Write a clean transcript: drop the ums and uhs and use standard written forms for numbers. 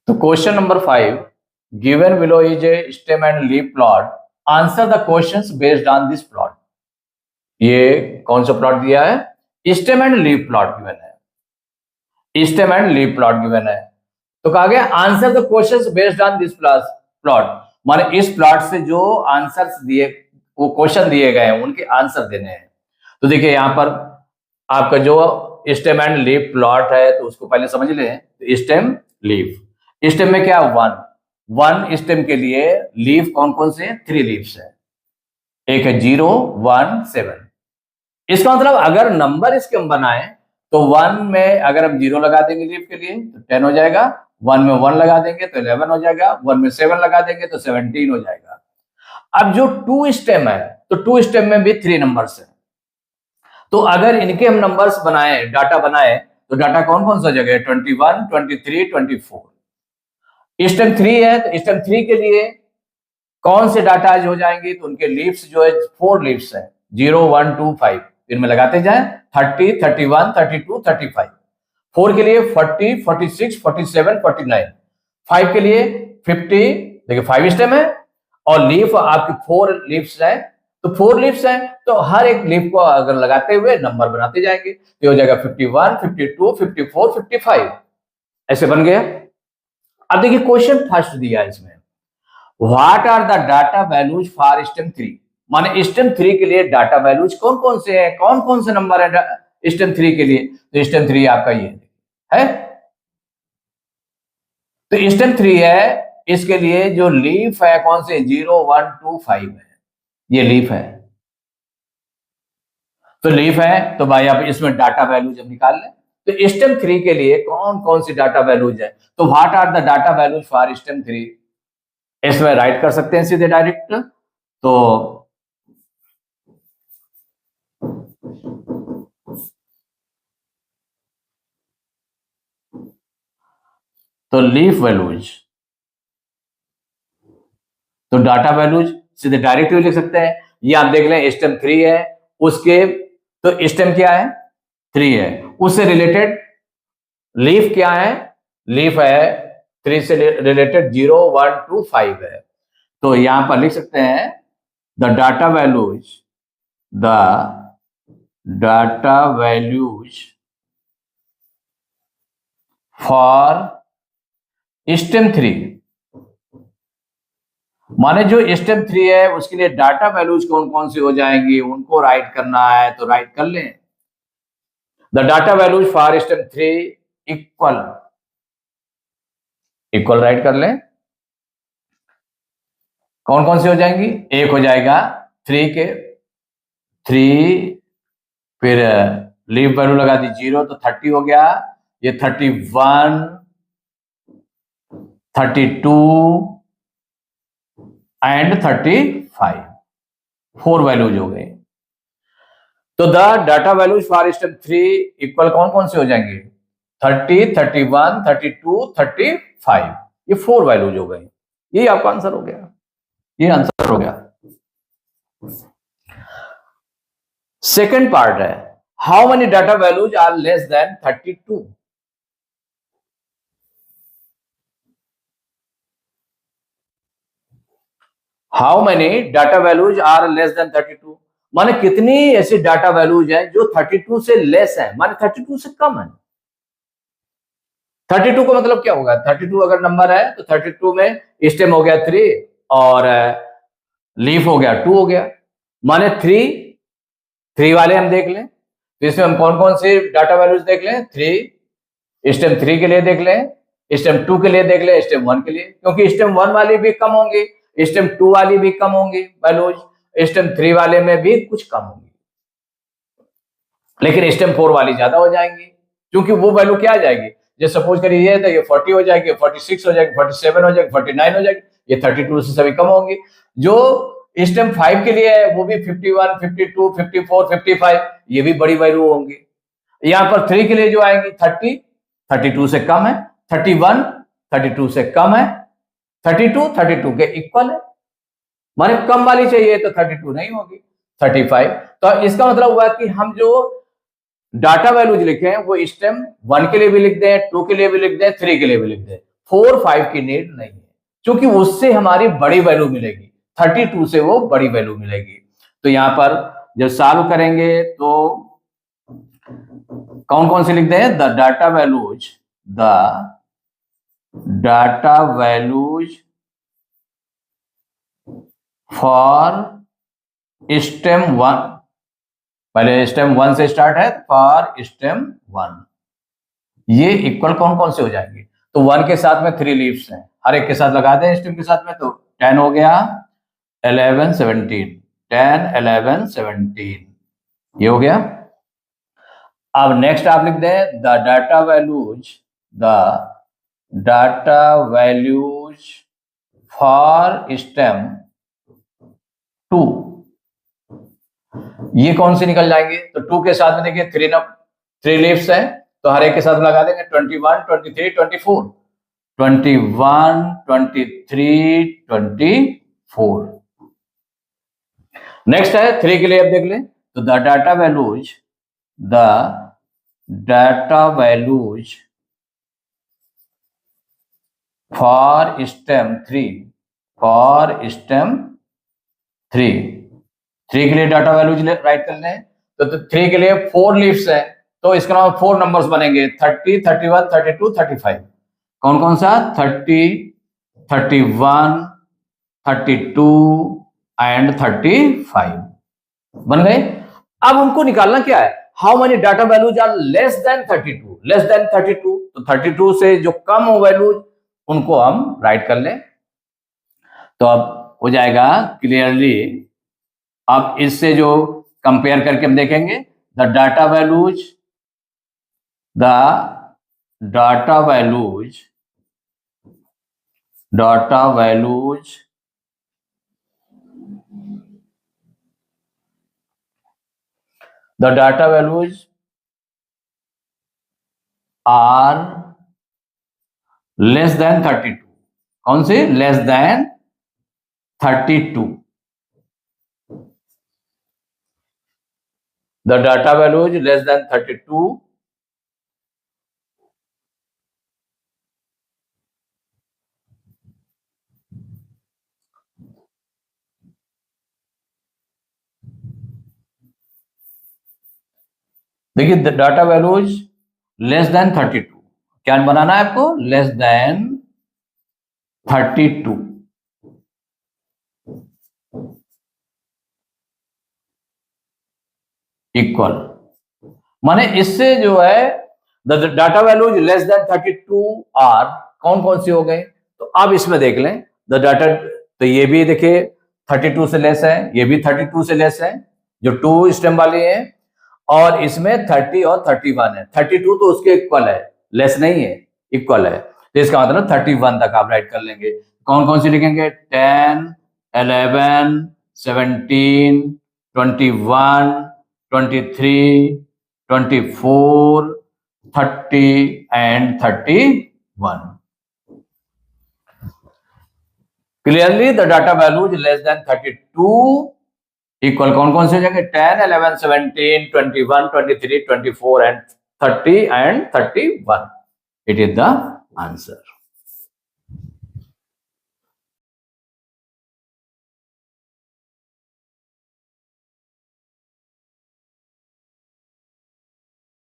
तो question number 5, given below is a stem and leaf plot, answer the questions based on this plot. ये कौन सा plot दिया है? Stem and leaf plot given है, stem and leaf plot given है। तो कहा गया answer the questions based on this plot, माने इस प्लॉट से जो आंसर्स दिए, वो क्वेश्चन दिए गए हैं उनके आंसर देने हैं। तो देखिए यहाँ पर आपका जो स्टेम एंड लीफ प्लॉट है तो उसको पहले समझ लें। तो स्टेम लीफ, स्टेम में क्या वन स्टेम के लिए लीफ कौन कौन से? 3 लीव्स है। एक है 0, 1, 7। इसका मतलब अगर नंबर इसके हम बनाए तो 1 में अगर हम 0 लगा देंगे लीफ के लिए तो 10 हो जाएगा, 1 में 1 लगा देंगे तो 11 हो जाएगा, 1 में 7 लगा देंगे तो 17 हो जाएगा। अब जो 2 स्टेम है तो 2 स्टेम में भी 3 नंबर्स है। तो अगर इनके हम नंबर्स बनाए, डाटा बनाए, तो डाटा कौन कौन सा जगह है? 21, 23, 24। स्टेम 3 है तो स्टेम 3 के लिए कौन से डाटा आज हो जाएंगे? तो उनके लीव्स जो है 4 लीव्स है, 0, 1, 2, 5। इनमें लगाते जाए 30, 31, 32, 35। 4 के लिए 40, 46, 47, 49। 5 के लिए 50। देखिए 5 स्टेम है और लीफ आपकी 4 लीव्स है, तो 4 लीव्स है तो हर एक लीफ को अगर लगाते हुए नंबर बनाते जाएंगे तो हो जाएगा 51, 52, 54, 55। ऐसे बन गया। अब देखिए क्वेश्चन फर्स्ट दिया है इसमें, what are the data values for stem 3, माने स्टेम 3 के लिए डाटा वैल्यूज कौन कौन से हैं, कौन कौन से नंबर है स्टेम 3 के लिए? तो स्टेम 3 आपका ये है। तो स्टेम 3 है, इसके लिए जो लीफ है कौन से? 0, 1, 2, 5 है, ये लीफ है। तो लीफ है तो भाई आप इसमें डाटा वैल्यूज हम निकाल लें। तो स्टेम 3 के लिए कौन कौन सी डाटा वैल्यूज है? तो what are the data values for stem 3, इसमें राइट कर सकते हैं सीधे डायरेक्ट। तो लीफ वैल्यूज, तो डाटा वैल्यूज सीधे डायरेक्ट लिख सकते हैं। ये आप देख लें स्टेम 3 है, उसके तो स्टेम क्या है? 3 है, उससे रिलेटेड लीफ क्या है? लीफ है 3 से रिलेटेड 0, 1, 2, 5 है। तो यहां पर लिख सकते हैं the data values for stem 3, माने जो स्टेम 3 है उसके लिए डाटा वैल्यूज कौन कौन सी हो जाएंगी उनको राइट करना है, तो राइट कर लें। The data values for stem 3 equal right कर लें। कौन कौन सी हो जाएंगी? एक हो जाएगा 3 के 3, फिर लीफ वैल्यू लगा दी 0 तो 30 हो गया, ये 31, 32 एंड 35, 4 वैल्यूज हो गए। तो the data values for stem 3 equal कौन कौन से हो जाएंगे? 30, 31, 32, 35, ये 4 वैल्यूज हो गए। यही आपका आंसर हो गया, ये आंसर हो गया। सेकेंड पार्ट है, how many data values are less than 32? How many data values are less than 32, माने कितनी ऐसी डाटा वैल्यूज है जो 32 से लेस है, माने 32 से कम है। 32 का मतलब क्या होगा? 32 अगर नंबर है तो 32 में स्टेम हो गया 3 और लीफ हो गया 2 हो गया, माने 3 वाले हम देख लें। तो इसमें हम कौन कौन से डाटा वैल्यूज देख लें? 3 स्टेम 3 के लिए देख लें, स्टेम 2 के लिए देख लें, स्टेम 1 के लिए, क्योंकि स्टेम 1 वाली भी कम होंगी, स्टेम 2 वाली भी कम होंगी वैल्यूज, स्टेम 3 वाले में भी कुछ कम होंगी, लेकिन स्टेम 4 वाली ज्यादा हो जाएंगी, क्योंकि वो वैल्यू क्या आ जाएगी? जैसे सपोज करिए ये तो ये 40 हो जाएगी, 46 हो जाएगी, 47 हो जाएगी, 49 हो जाएगी, ये 32 से सभी कम होंगी। जो स्टेम 5 के लिए है वो भी 51, 52, 54, 55, ये भी बड़ी वैल्यू होंगी। यहां पर 3 के लिए जो आएंगी 30, 32 से कम है, 31, 32 से कम है, 32, 32 के इक्वल है, माने कम वाली चाहिए तो 32 नहीं होगी, 35। तो इसका मतलब हुआ कि हम जो डाटा वैल्यूज लिखे हैं वो स्टेम 1 के लिए भी लिख दें, 2 के लिए भी लिख दें, 3 के लिए भी लिख दें, 4 5 की नीड नहीं है, क्योंकि उससे हमारी बड़ी वैल्यू मिलेगी, 32 से वो बड़ी वैल्यू मिलेगी। तो यहां पर जब सॉल्व करेंगे तो कौन कौन से लिख दें? The data values for stem 1, पहले स्टेम 1 से स्टार्ट है, फॉर स्टेम 1 ये इक्वल कौन कौन से हो जाएंगे? तो 1 के साथ में 3 लीव्स हैं, हर एक के साथ लगा दें स्टेम के साथ में, तो 10 हो गया, 11 17, 10 11 17 ये हो गया। अब नेक्स्ट आप लिख दें the data values for stem 2, ये कौन से निकल जाएंगे? तो 2 के साथ में देखिए 3 लीव्स हैं, तो हर एक के साथ लगा देंगे 21 23 24, 21 23 24। नेक्स्ट है 3 के लिए, अब देख लें तो the data values for stem 3 के लिए डाटा वैल्यूज राइट कर लें, तो 3 के लिए 4 लीव्स है, तो इसका नाम 4 नंबर्स बनेंगे 30 31 32 35। कौन कौन सा? 30 31 32 एंड 35 बन गए। अब उनको निकालना क्या है? How many data values are less than 32, तो 32 से जो कम वैल्यूज उनको हम राइट कर लें, तो अब हो जाएगा क्लियरली। अब इससे जो कंपेयर करके हम देखेंगे the data values are less than 32, कौन सी? Less than 32, the data values less than 32 देखिए the data values less than 32, क्या बनाना है आपको? लेस देन 32 इक्वल, माने इससे जो है the data values less than 32 are कौन कौन सी हो गए? तो अब इसमें देख लें द डाटा, तो ये भी देखिए 32 से लेस है, ये भी 32 से लेस है, जो 2 स्टेम वाली है, और इसमें 30 और 31 है। 32 तो उसके इक्वल है, लेस नहीं है, इक्वल है, तो इसका मतलब 31 तक आप राइट कर लेंगे। कौन कौन सी लिखेंगे? 10 11 17 21 23 24 30 and 31। Clearly the data values less than 32 equal कौन कौन से हो जाएंगे? 10 11 17 21 23 24 and 30 and 31। It is the answer.